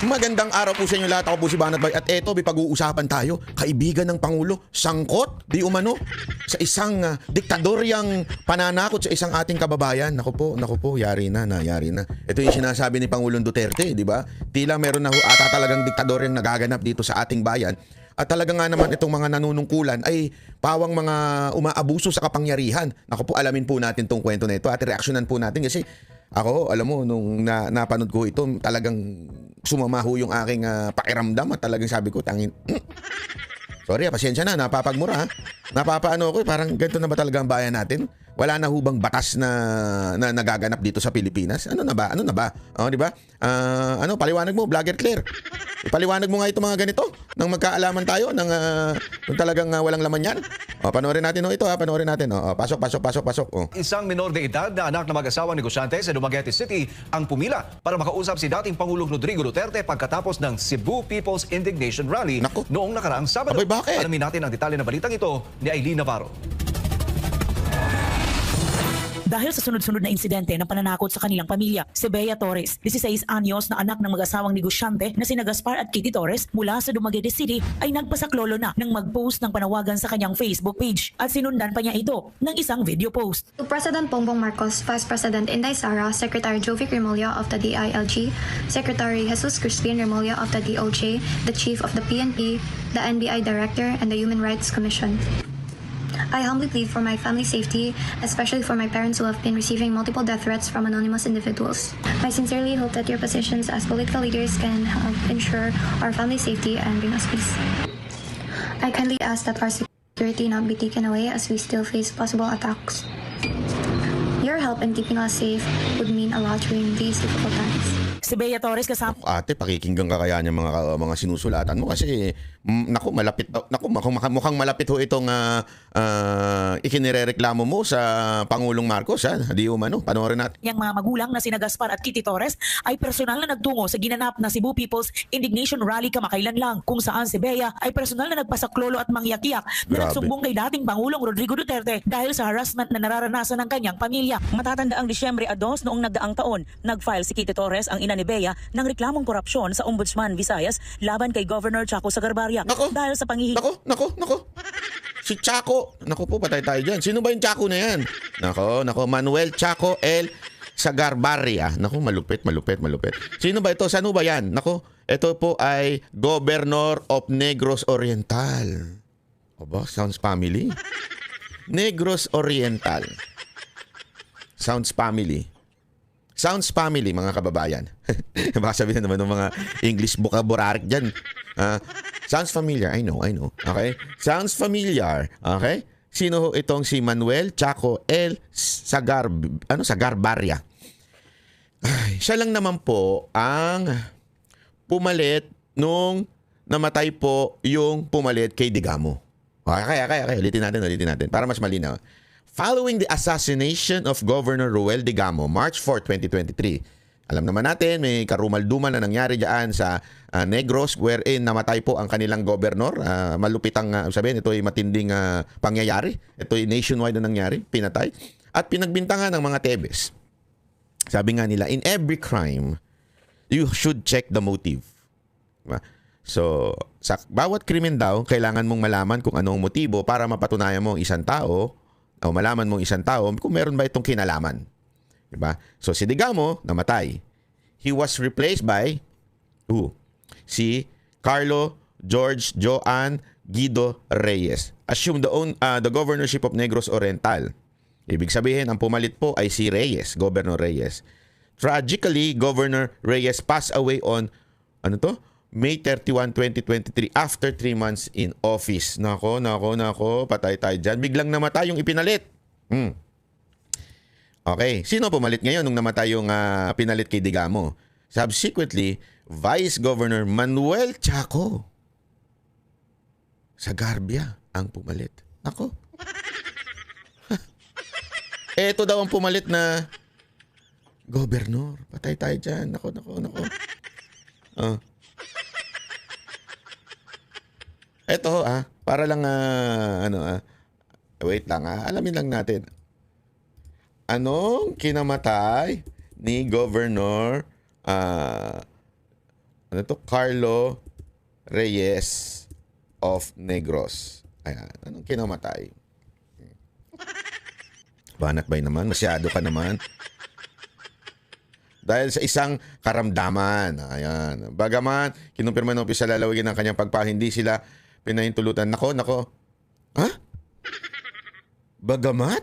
Magandang araw po sa inyo lahat. Ako po si Banat Bay. At eto, may pag-uusapan tayo. Kaibigan ng Pangulo, sangkot, di umano, sa isang diktadoryang pananakot sa isang ating kababayan. Naku po, yari na. Ito yung sinasabi ni Pangulong Duterte, di ba? Tila meron na ata talagang diktadoryang nagaganap dito sa ating bayan. At talaga nga naman itong mga nanunungkulan ay pawang mga umaabuso sa kapangyarihan. Naku po, alamin po natin tong kwento na ito at reaksyonan po natin kasi ako, alam mo, nung napanood ko ito, talagang sumama ho yung aking pakiramdam at talagang sabi ko, sorry, pasensya na, napapagmura ha. Napapaano ako parang ganito na ba talaga ang bayan natin? Wala na hubang batas na nagaganap dito sa Pilipinas? Ano na ba? Oh, di ba? Paliwanag mo, Vlogger Claire. Ipaliwanag mo nga ito mga ganito nang magkaalaman tayo ng kung talagang walang laman yan. O, panoorin natin ito ha, panoorin natin. O, pasok. O. Isang minor de edad na anak ng mag-asawang negosyante sa Dumaguete City ang pumila para makausap si dating Pangulong Rodrigo Duterte pagkatapos ng Cebu People's Indignation Rally noong nakaraang Sabado. Abay, bakit? Alamin natin ang detalye ng balitang ito ni Aileen Navarro. Dahil sa sunod-sunod na insidente na pananakot sa kanilang pamilya, si Bea Torres, 16 anyos na anak ng mag-asawang negosyante na sina Gaspar at Kitty Torres mula sa Dumaguete City ay nagpasaklolo na ng mag-post ng panawagan sa kanyang Facebook page at sinundan pa niya ito ng isang video post. To President Bongbong Marcos, Vice President Inday Sara, Secretary Jovic Remulla of the DILG, Secretary Jesus Crispin Remulla of the DOJ, the Chief of the PNP, the NBI Director, and the Human Rights Commission. I humbly plead for my family's safety, especially for my parents who have been receiving multiple death threats from anonymous individuals. I sincerely hope that your positions as political leaders can help ensure our family's safety and bring us peace. I kindly ask that our security not be taken away as we still face possible attacks. Your help in keeping us safe would mean a lot during these difficult times. Si Bea Torres kasama Ate, pakikinggan ka kaya niya mga sinusulatan mo kasi malapit mukhang malapit ho itong ikinirereklamo mo sa Pangulong Marcos ha. Di umano, panoorin natin. niyang mga magulang na sina Gaspar at Kitty Torres ay personal na nagtungo sa ginanap na Cebu People's Indignation Rally kamakailan lang kung saan si Bea ay personal na nagpasaklolo at mangyak-yak na Grabe. nagsumbong kay dating Pangulong Rodrigo Duterte dahil sa harassment na nararanasan ng kanyang pamilya. Matatanda ang Disyembre 2 noong nagdaang taon, nag-file si Kitty Torres ang ina ni Bea ng reklamong korupsyon sa Ombudsman Visayas laban kay Governor Chaco Sagarbarria dahil sa Nako. Si Chaco. Nako po, patay tayo dyan. Sino ba yung Chaco na yan? Nako. Manuel Chaco L. Sagarbarria. Nako, malupit. Sino ba ito? Saan ba yan? Nako, ito po ay Governor of Negros Oriental. Aba, sounds family. Negros Oriental. Sounds family, mga kababayan. Baka sabihin naman ng mga English vocabulary dyan. Sounds familiar. I know. Okay? Sounds familiar. Okay? Sino ho itong si Manuel Chaco L. Sagarbarria? Ay, siya lang naman po ang pumalit nung namatay po yung pumalit kay Digamo. Kaya. Ulitin natin. Para mas malinaw. Following the assassination of Governor Ruel Digamo, March 4, 2023, alam naman natin, may karumal-dumal na nangyari dyan sa Negros wherein namatay po ang kanilang governor. Malupit ang sabihin, ito ay matinding pangyayari. Ito ay nationwide na nangyari, pinatay. At pinagbintangan ng mga Tebes. Sabi nga nila, in every crime, you should check the motive. Diba? So, sa bawat krimen daw, kailangan mong malaman kung anong motibo para mapatunayan mo isang tao o malaman mo isang tao kung meron ba itong kinalaman. Diba? So si Digamo namatay. He was replaced by si Carlo George Joan Guido Reyes. Assumed the governorship of Negros Oriental. Ibig sabihin, ang pumalit po ay si Reyes, Governor Reyes. Tragically, Governor Reyes passed away on May 31, 2023 after 3 months in office. Nako, patay tayo dyan. Biglang namatay yung ipinalit. Okay, sino pumalit ngayon nung namatay yung pinalit kay Digamo? Subsequently, Vice Governor Manuel Chaco Sagarbarria ang pumalit. Nako. Ito daw ang pumalit na gobernador. Patay tayo dyan. Nako. Ito para lang wait lang alamin lang natin. Anong kinamatay ni Governor Ano to? Carlo Reyes of Negros. Ayan. Anong kinamatay? Banat bay naman. Masyado ka naman. Dahil sa isang karamdaman. Ayan. Bagaman, kinumpirma ng opisyal lalawigin ng kanyang hindi sila pinahintulutan. Nako. Ha? Bagamat?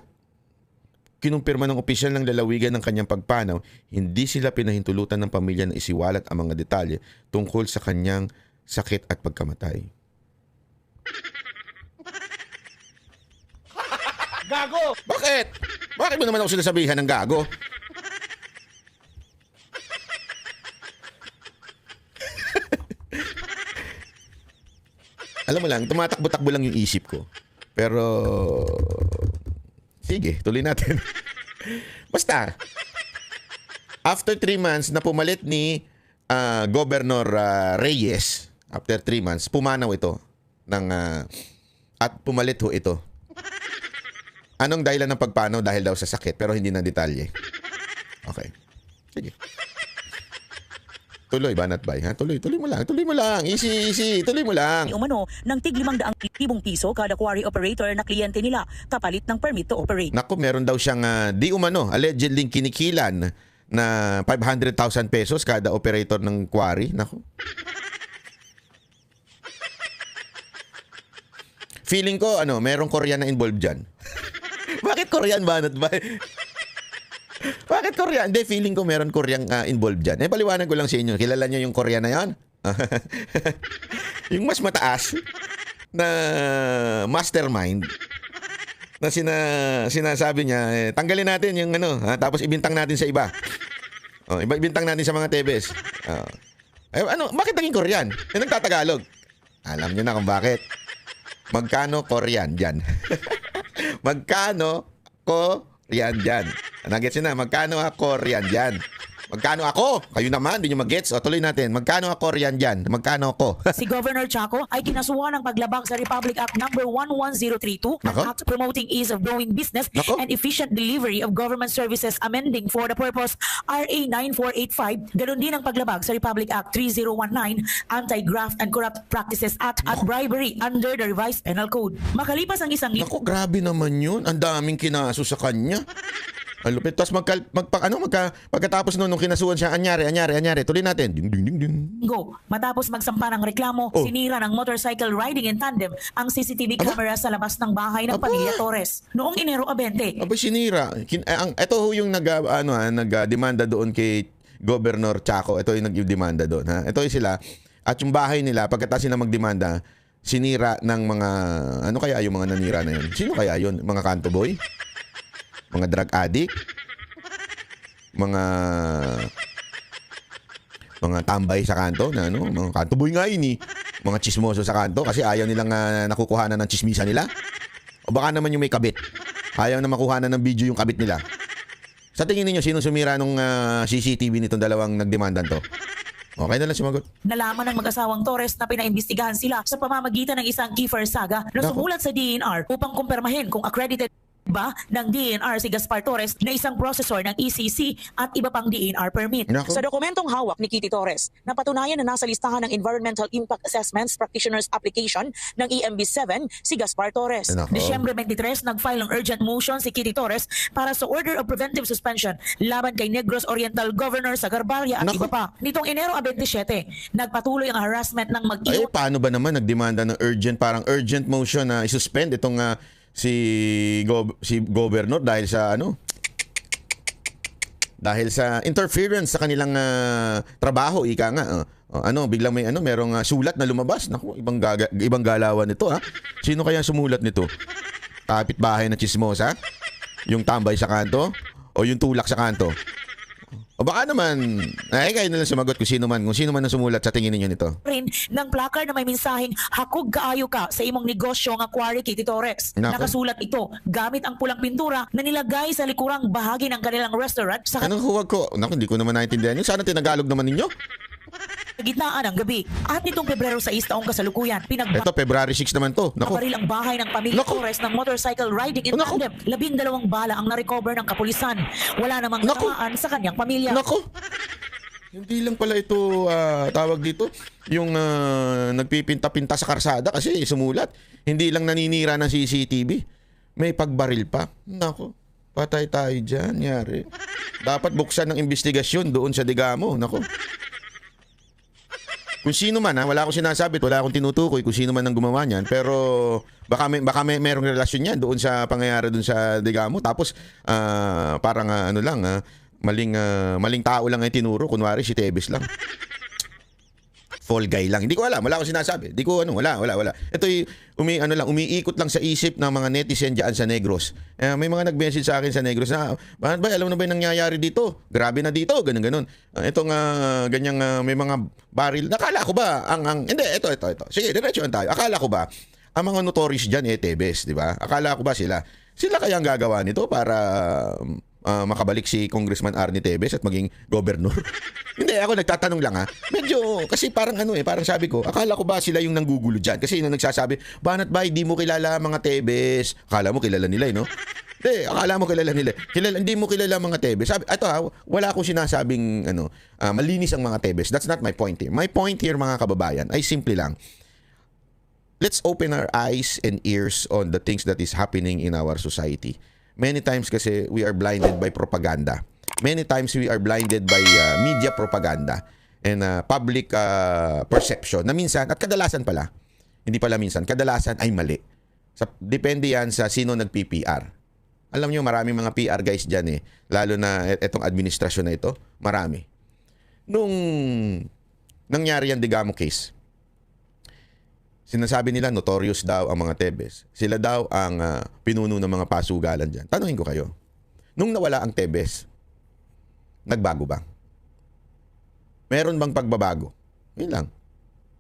Kinumpirma ng opisyal ng lalawigan ng kanyang pagpanaw, hindi sila pinahintulutan ng pamilya na isiwalat ang mga detalye tungkol sa kanyang sakit at pagkamatay. Gago! Bakit? Bakit mo naman ako sinasabihan ng gago? Alam mo lang, tumatakbo-takbo lang yung isip ko. Pero, sige, tuloy natin. Basta, after 3 months na pumalit ni Governor Reyes, after 3 months, pumanaw ito at pumalit ho ito. Anong dahilan ng pagpanaw? Dahil daw sa sakit, pero hindi na detalye. Okay. Sige. Tuloy, Banat Bay. Ha? Tuloy mo lang. Easy. Tuloy mo lang. Umano ng tig 500,000 piso kada quarry operator na kliyente nila kapalit ng permit to operate. Naku, meron daw siyang allegedly kinikilan na 500,000 pesos kada operator ng quarry. Naku. Feeling ko, merong Korean na involved dyan. Bakit Korean, Banat Bay? Bakit Korean? Hindi, feeling ko meron Korean involved dyan. Paliwanag ko lang sa inyo. Kilala nyo yung Korean na yan? Yung mas mataas na mastermind na sinasabi niya, tanggalin natin yung tapos ibintang natin sa iba. Ibintang natin sa mga Tebes. Bakit naging Korean? Nagtatagalog. Alam nyo na kung bakit. Magkano Korean dyan? Magkano Korean dyan? Nagets nyo na, magkano ako riyan dyan? Magkano ako? Kayo naman, hindi nyo mag-gets. O tuloy natin, magkano ako riyan dyan? Magkano ako? Si Governor Chaco ay kinasuhan ng paglabag sa Republic Act No. 11032, an Nako. act promoting ease of doing business Nako. and efficient delivery of government services amending for the purpose RA 9485. Ganon din ang paglabag sa Republic Act 3019, Anti-Graft and Corrupt Practices Act at bribery under the revised penal code. Makalipas ang isang Naku, grabe naman yun. Ang daming kinaso sa kanya. Ang lupit. Tapos pagkatapos nung kinasuhan siya, anyari. Tuloy natin. Ding. linggo, matapos magsampa ng reklamo, sinira ng motorcycle riding in tandem ang CCTV camera sa labas ng bahay ng pamilya Torres. Noong Enero 20. Aba, sinira. Ito ho yung nag-demanda doon kay Governor Chaco. Ito yung nag-demanda doon. Ha? Ito yung sila. At yung bahay nila, pagkatapos sila magdemanda, sinira ng mga, ano kaya yung mga nanira na yun? Sino kaya yun? Mga kanto boy? Mga drug addict? Mga tambay sa kanto na ano, mga kanto boy nga yun eh. Mga chismoso sa kanto kasi ayaw nilang nakukuhanan ng chismisa nila. O baka naman yung may kabit. Ayaw na makuhanan ng video yung kabit nila. Sa tingin niyo sino sumira nung CCTV nitong dalawang nagdemandan to? Okay na lang sumagot. Nalaman ng mag-asawang Torres na pinaimbestigahan sila sa pamamagitan ng isang Kiefer Saga na sumulat sa DENR upang kumpirmahin kung accredited ba ng DENR si Gaspar Torres na isang processor ng ECC at iba pang DENR permit. Nako. Sa dokumentong hawak ni Kitty Torres, napatunayan na nasa listahan ng Environmental Impact Assessments Practitioners Application ng EMB7 si Gaspar Torres. Nako. Disyembre 23, nag-file ng urgent motion si Kitty Torres para sa Order of Preventive Suspension laban kay Negros Oriental Governor sa Garbaria at Nako. iba pa. Nitong Enero 27, nagpatuloy ang harassment ng Ay, paano ba naman nagdemanda ng parang urgent motion na isuspend itong si Governor dahil sa dahil sa interference sa kanilang trabaho, ika nga. Biglang may merong sulat na lumabas. Naku, ibang galawan nito ha. Sino kaya sumulat nito? Kapitbahay na chismosa? Yung tambay sa kanto? O yung tulak sa kanto? O baka naman, kayo na lang sumagot kung sino man ang sumulat sa tingin ninyo nito. rin ng placard na may mensaheng hakog kaayo ka sa imong negosyo nga quarry Kitty Torres. Nako. Nakasulat ito gamit ang pulang pintura na nilagay sa likurang bahagi ng kanilang restaurant sa Anong huwag ko? Naku, hindi ko naman naintindihan yun. Sana tinagalog naman ninyo. gitnaan ng gabi. At nitong Pebrero 6 taong kasalukuyan, Ito, February 6 naman to. Naku. Nabaril ang bahay ng pamilya Naku. Torres ng motorcycle riding in Naku. tandem. 12 bala ang na-recover ng kapulisan. Wala namang Naku. tamaan sa kanyang pamilya. Naku. Hindi lang pala ito tawag dito, yung nagpipinta-pinta sa karsada kasi sumulat. Hindi lang naninira ng CCTV. May pagbaril pa. Nako, patay tayo dyan, yari. Dapat buksan ng investigasyon doon sa Digamo. Nako. Kung sino man, wala akong sinasabi, wala akong tinutukoy kung sino man ang gumawa niyan, pero baka may merong relasyon yan doon sa pangyayari doon sa Digamo. Tapos parang maling tao lang ay tinuro, kunwari si Tebes lang. Fall guy lang. Hindi ko alam, wala akong sinasabi. Hindi ko wala. Ito umiikot lang sa isip ng mga netizen diyan sa Negros. May mga nag-message sa akin sa Negros na, "Bakit ba alam na ba yung nangyayari dito? Grabe na dito." Ganun. Itong ganyang may mga baril. Nakala ko ba hindi, ito. Sige, diretsoan tayo. Akala ko ba ang mga notorious diyan Tebes, di ba? Akala ko ba sila kaya ang gagawa nito para makabalik si Congressman Arnie Tebes at maging gobernador? Hindi, ako nagtatanong lang Medyo, kasi parang parang sabi ko, akala ko ba sila yung nanggugulo dyan? Kasi yung nagsasabi, "Banat ba, hindi mo kilala mga Tebes." Akala mo kilala nila, no? Hindi, akala mo kilala nila. Hindi mo kilala mga Tebes. Sabi, wala akong sinasabing, malinis ang mga Tebes. That's not my point here. My point here, mga kababayan, ay simple lang. Let's open our eyes and ears on the things that is happening in our society. Many times kasi we are blinded by propaganda. Many times we are blinded by media propaganda and public perception na minsan, at kadalasan pala, hindi pala minsan, kadalasan ay mali. Depende yan sa sino nag-PPR. Alam nyo, maraming mga PR guys dyan lalo na itong administrasyon na ito, marami. Nung nangyari yan Digamo case, sinasabi nila notorious daw ang mga Tebes. Sila daw ang pinuno ng mga pasugalan dyan. Tanungin ko kayo, nung nawala ang Tebes, nagbago ba? Meron bang pagbabago? Yun lang.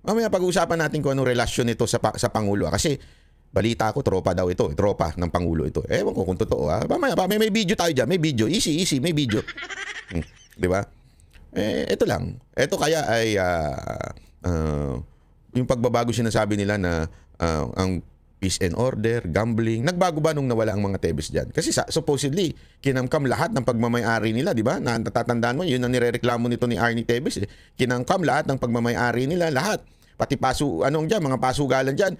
Mamaya pag-uusapan natin kung anong relasyon nito sa Pangulo. Kasi balita ko, tropa daw ito. Tropa ng Pangulo ito. Ewan ko kung totoo. Mamaya may video tayo dyan. May video. Easy. May video. Di ba? Ito lang. Ito kaya ay yung pagbabago sinasabi nila na ang peace and order, gambling, nagbago ba nung nawala ang mga Tebes dyan? Kasi supposedly, kinamkam lahat ng pagmamayari nila, di ba? Natatandaan mo, yun ang nirereklamo nito ni Arnie Tebes. Kinamkam lahat ng pagmamayari nila, lahat. Pati mga pasugalan dyan,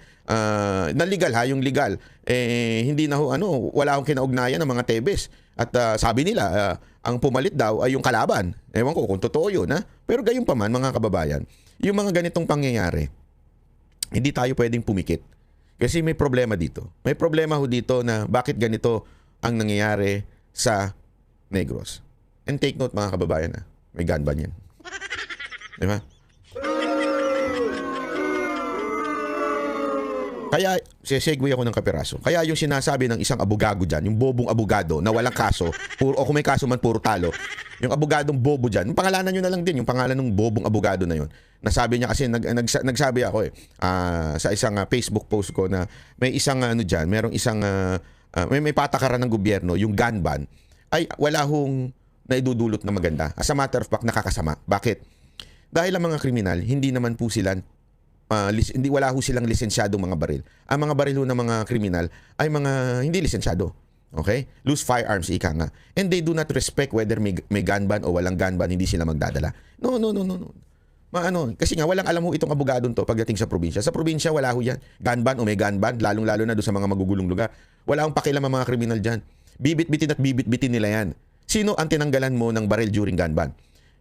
na legal yung legal. Hindi na wala akong kinaugnayan ng mga Tebes. At sabi nila, ang pumalit daw ay yung kalaban. Ewan ko kung totoo yun, Pero gayon pa man, mga kababayan, yung mga ganitong pangyayari, hindi tayo pwedeng pumikit. Kasi may problema dito. May problema dito na bakit ganito ang nangyayari sa Negros. And take note, mga kababayan, may gun ban yan. Di ba? Kaya, sesegue ako ng kapiraso. Kaya yung sinasabi ng isang abogado dyan, yung bobong abogado na walang kaso, o kung may kaso man, puro talo, yung abogadong bobo dyan, yung pangalanan nyo na lang din, yung pangalan ng bobong abogado na yun. Nasabi niya kasi, nagsabi ako sa isang Facebook post ko na may isang dyan, merong isang, may patakaran ng gobyerno, yung gun ban, ay wala hong naidudulot na maganda. As a matter of fact, nakakasama. Bakit? Dahil ang mga kriminal, hindi naman po sila wala ho silang lisensyadong mga baril. Ang mga baril ng mga kriminal ay mga hindi lisensyado. Okay? Loose firearms, ika nga. And they do not respect whether may gun ban o walang gun ban, hindi sila magdadala. No. Kasi nga walang alam ho itong abogadong to pagdating sa probinsya. Sa probinsya wala ho yan. Gun ban o may gun ban, lalong-lalo na doon sa mga magugulong lugar. Wala akong pakialam ang mga kriminal dyan. Bibit-bitin nila yan. Sino ang tinanggalan mo ng baril during gun ban?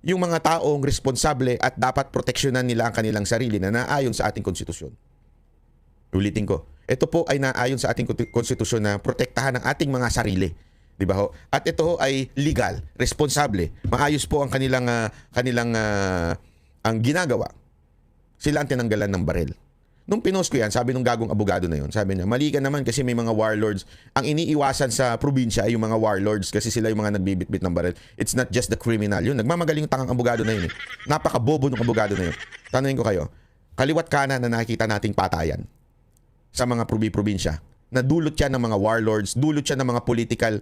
Yung mga taong responsable at dapat proteksyonan nila ang kanilang sarili na naayon sa ating konstitusyon. Ulitin ko, ito po ay naayon sa ating konstitusyon na protektahan ang ating mga sarili. Di ba ho? At ito ho ay legal, responsable. Maayos po ang kanilang ang ginagawa. Sila ang tinanggalan ng baril. Nung pinost ko yan, sabi nung gagong abogado na yun, sabi niya, mali ka naman kasi may mga warlords. Ang iniiwasan sa probinsya ay yung mga warlords kasi sila yung mga nagbibitbit ng baril. It's not just the criminal. Yun, nagmamagaling yung tangang abogado na yun. Napakabobo ng abogado na yun. Tanungin ko kayo, kaliwat kanan na nakikita nating patayan sa mga probinsya, na dulot yan ng mga warlords, dulot yan ng mga political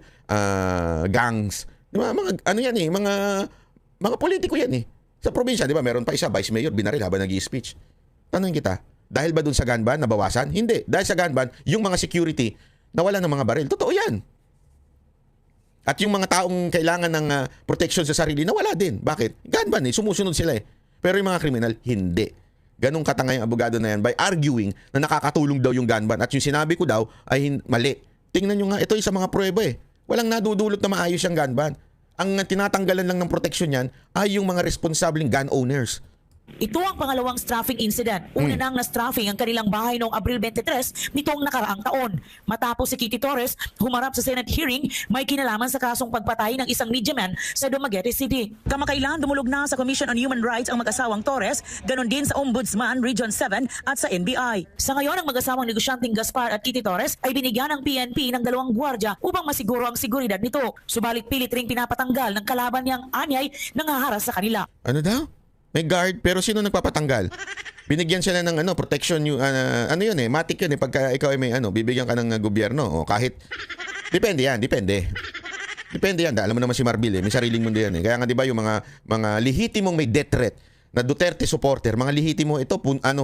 gangs. Diba? Mga politiko yan Sa probinsya, di ba, meron pa isa, vice mayor, binaril habang nag-i-speech. Tanungin kita, dahil ba dun sa gun ban, nabawasan? Hindi. Dahil sa gun ban, yung mga security, nawalan ng mga baril. Totoo yan. At yung mga taong kailangan ng protection sa sarili, nawala din. Bakit? Gun ban eh, sumusunod sila eh. Pero yung mga kriminal, hindi. Ganong katangay ang abogado na yan by arguing na nakakatulong daw yung gun ban. At yung sinabi ko daw ay mali. Tingnan nyo nga, ito yung sa mga prueba eh. Walang nadudulot na maayos yung gun ban. Ang tinatanggalan lang ng proteksyon yan ay yung mga responsableng gun owners. Ito ang pangalawang strafing incident. Una nang na-strafing ang kanilang bahay noong Abril 23 nitong nakaraang taon. Matapos si Kitty Torres humarap sa Senate hearing, may kinalaman sa kasong pagpatay ng isang media man sa Dumaguete City. Kamakailan dumulog na sa Commission on Human Rights ang mag-asawang Torres, ganon din sa Ombudsman Region 7 at sa NBI. Sa ngayon, ang mag-asawang negosyanteng Gaspar at Kitty Torres ay binigyan ng PNP ng 2 gwardiya upang masiguro ang seguridad nito. Subalit pilit ring pinapatanggal ng kalaban niyang anyay nangaharas sa kanila. Ano daw? May guard, pero sino nagpapatanggal? Binigyan sila ng protection, ano yun eh, matik yun eh, pagka ikaw ay may bibigyan ka ng gobyerno, o kahit, depende yan. Depende yan, alam mo naman si Marbil eh, may sariling mundo yan eh. Kaya nga di ba yung mga lihitimong may death threat, na Duterte supporter, mga lihitimo ito,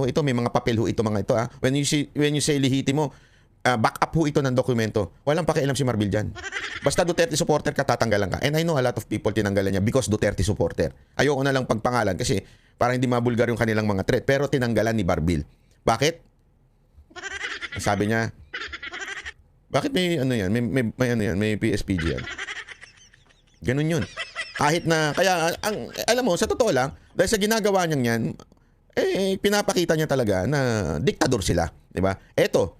ito may mga papel ho ito mga ito ah. When you say lihitimo, back up ho ito ng dokumento. Walang pakialam si Marbil dyan. Basta Duterte supporter ka, tatanggalan ka. And I know a lot of people tinanggalan niya because Duterte supporter. Ayoko na lang pagpangalan kasi para hindi mabulgar yung kanilang mga threat. Pero tinanggalan ni Marbil. Bakit? Sabi niya, bakit may may PSPG yan? Ganun yun. Kahit na, kaya, alam mo, sa totoo lang, dahil sa ginagawa niyang yan, pinapakita niya talaga na diktador sila. Diba? Eto,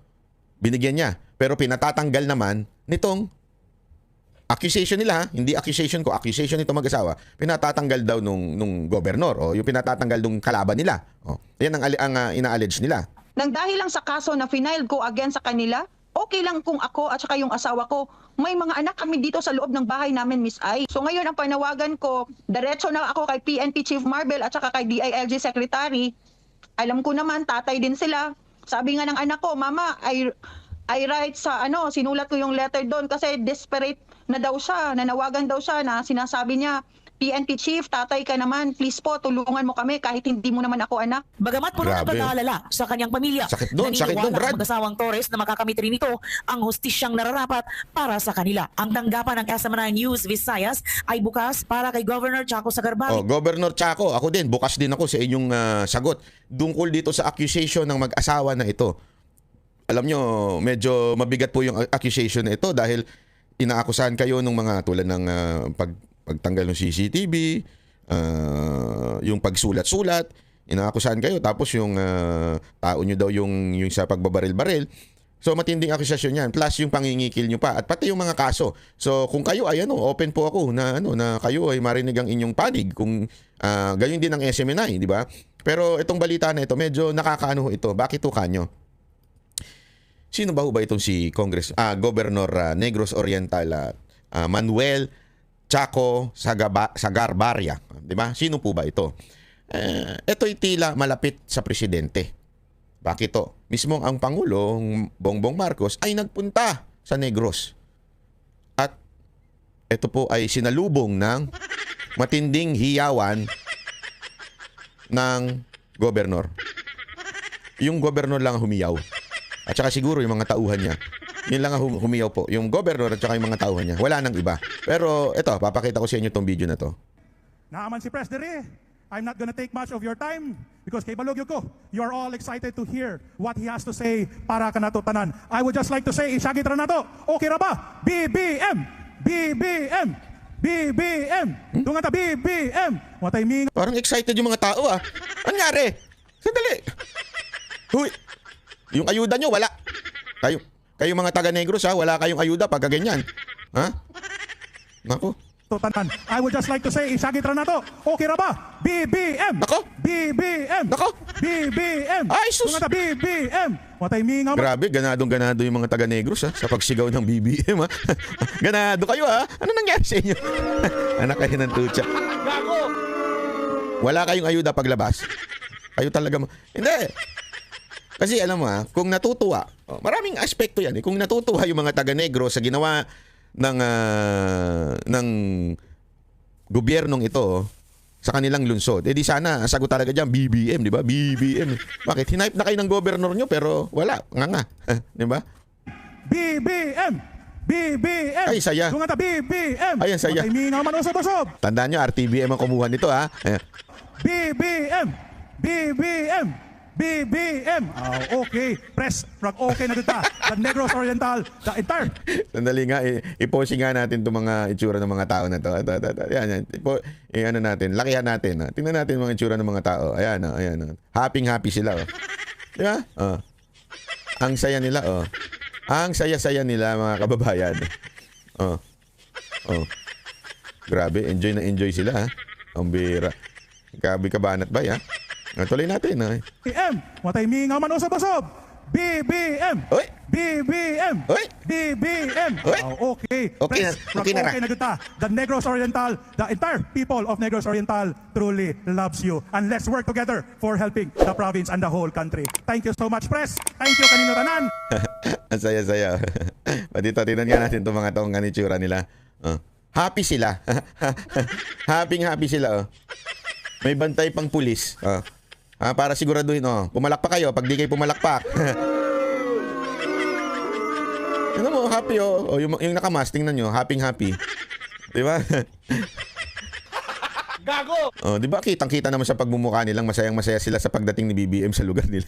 binigyan niya. Pero pinatatanggal naman nitong accusation nila, hindi accusation ko, accusation nito mag-asawa, pinatatanggal daw nung gobernador o yung pinatatanggal nung kalaban nila. O, yan ang ina-allege nila. Nang dahil lang sa kaso na final ko against sa kanila, okay lang kung ako at saka yung asawa ko, may mga anak kami dito sa loob ng bahay namin, Miss Ai. So ngayon ang panawagan ko, diretso na ako kay PNP Chief Marbel at saka kay DILG Secretary. Alam ko naman, tatay din sila. Sabi nga ng anak ko, Mama, I write sa sinulat ko yung letter doon kasi desperate na daw siya, nanawagan daw siya na sinasabi niya, PNP Chief, tatay ka naman, please po, tulungan mo kami kahit hindi mo naman ako anak. Bagamat puno ng Grabe. pag-aalala sa kanyang pamilya, Sakit doon, naniniwala Brad. ang mag-asawang Torres na makakamit rin ito ang hustisyang nararapat para sa kanila. Ang tanggapan ng SM9 News Visayas ay bukas para kay Governor Chaco Sagarbal. Oh, Governor Chaco, ako din, bukas din ako sa inyong sagot. Tungkol dito sa accusation ng mag-asawa na ito. Alam nyo, medyo mabigat po yung accusation na ito dahil inaakusahan kayo ng mga tulad ng pagtanggal ng CCTV, yung pagsulat-sulat, inaakusahan kayo. Tapos yung tao nyo daw yung sa pagbabaril-baril. So matinding akusasyon yan. Plus yung pangingikil nyo pa. At pati yung mga kaso. So kung kayo ay open po ako na kayo ay marinig ang inyong panig. Kung gayon din ang SMNI, di ba? Pero itong balita na ito, medyo nakakaano ito. Bakit to kanyo? Sino ba itong si Governor Negros Oriental Manuel Chaco Sagarbarya, 'di ba? Sino po ba ito? Ito'y tila malapit sa presidente. Bakit to? Mismong ang Pangulong Bongbong Marcos ay nagpunta sa Negros. At ito po ay sinalubong ng matinding hiyawan ng gobernador. Yung gobernador lang humiyaw. At saka siguro yung mga tauhan niya. Yun lang ang humiyaw po. Yung gobernador at saka yung mga tauhan niya. Wala nang iba. Pero ito, papakita ko sa inyo itong video na to. Naaman si Pres Dere, I'm not gonna take much of your time because kay Balogyo ko, you're all excited to hear what he has to say para ka nato tanan. I would just like to say, Isagit ra nato, okay ra ba? BBM! BBM! BBM! Tungan ta, BBM! Watay ming... Parang excited yung mga tao Anyari? Sandali. Huy. Yung ayuda nyo, wala. Kayo mga taga-Negros wala kayong ayuda pagka ganyan. Ha? Nako. Tanan. I would just like to say, Isagit ra nato, okay ra ba? BBM! Nako. BBM! Nako. BBM! Ay, sus. Tungan ta, BBM! Watay ming... Grabe, ganadong-ganado yung mga taga-Negros sa pagsigaw ng BBM Ganado kayo Ano nangyari sa inyo? Anak kayo ng tutsa. Wala kayong ayuda paglabas. Kayo talaga Hindi. Kasi alam mo kung natutuwa, maraming aspekto yan Kung natutuwa yung mga taga-Negros sa ginawa ng gobyernong ito sa kanilang lungsod, di sana ang sagot talaga diyan BBM, di ba? BBM. Bakit hinipe na kayo ng gobernador nyo pero wala, nga. Di ba? BBM! BBM. Ay, saya. Dungata BBM. Ay, ang saya. Matay mingaw man usab-usab. Tandaan nyo, RTBM ang kumuha nito, ha? Ayan. BBM. BBM. BBM. Okay. Press. Okay na dito. The Negros Oriental. The entire. Sandali nga, i-posing nga natin itong mga itsura ng mga tao na to. Ito. Yan. Ano natin, lakihan natin. Tingnan natin mga itsura ng mga tao. Ayan. Happy sila. Di ba? Ang saya nila. Ang saya-saya nila, mga kababayan. Grabe, enjoy na enjoy sila, ha? Ang bira. Grabe ka banat ba, ha? Tuloy natin, ha? BBM. Matay mingaw man usab-usab. BBM. Oy! BBM. Oy! BBM. Oy! Okay. Okay na, Press. okay na ra. Okay na dito. The Negros Oriental, the entire people of Negros Oriental truly loves you. And let's work together for helping the province and the whole country. Thank you so much, Press. Thank you kanino tanan. Ang saya-saya. Dito, tingnan nga natin itong mga taong ganitsura nila. Happy sila. Happy sila, May bantay pang pulis. Para siguraduhin, pumalakpak kayo pag di kayo pumalakpak. Tingnan mo, happy, yung nakamas, tingnan nyo, happy. Di ba? Gago! Di ba, kitang-kita naman sa pagmumukha nilang masayang-masaya sila sa pagdating ni BBM sa lugar nila.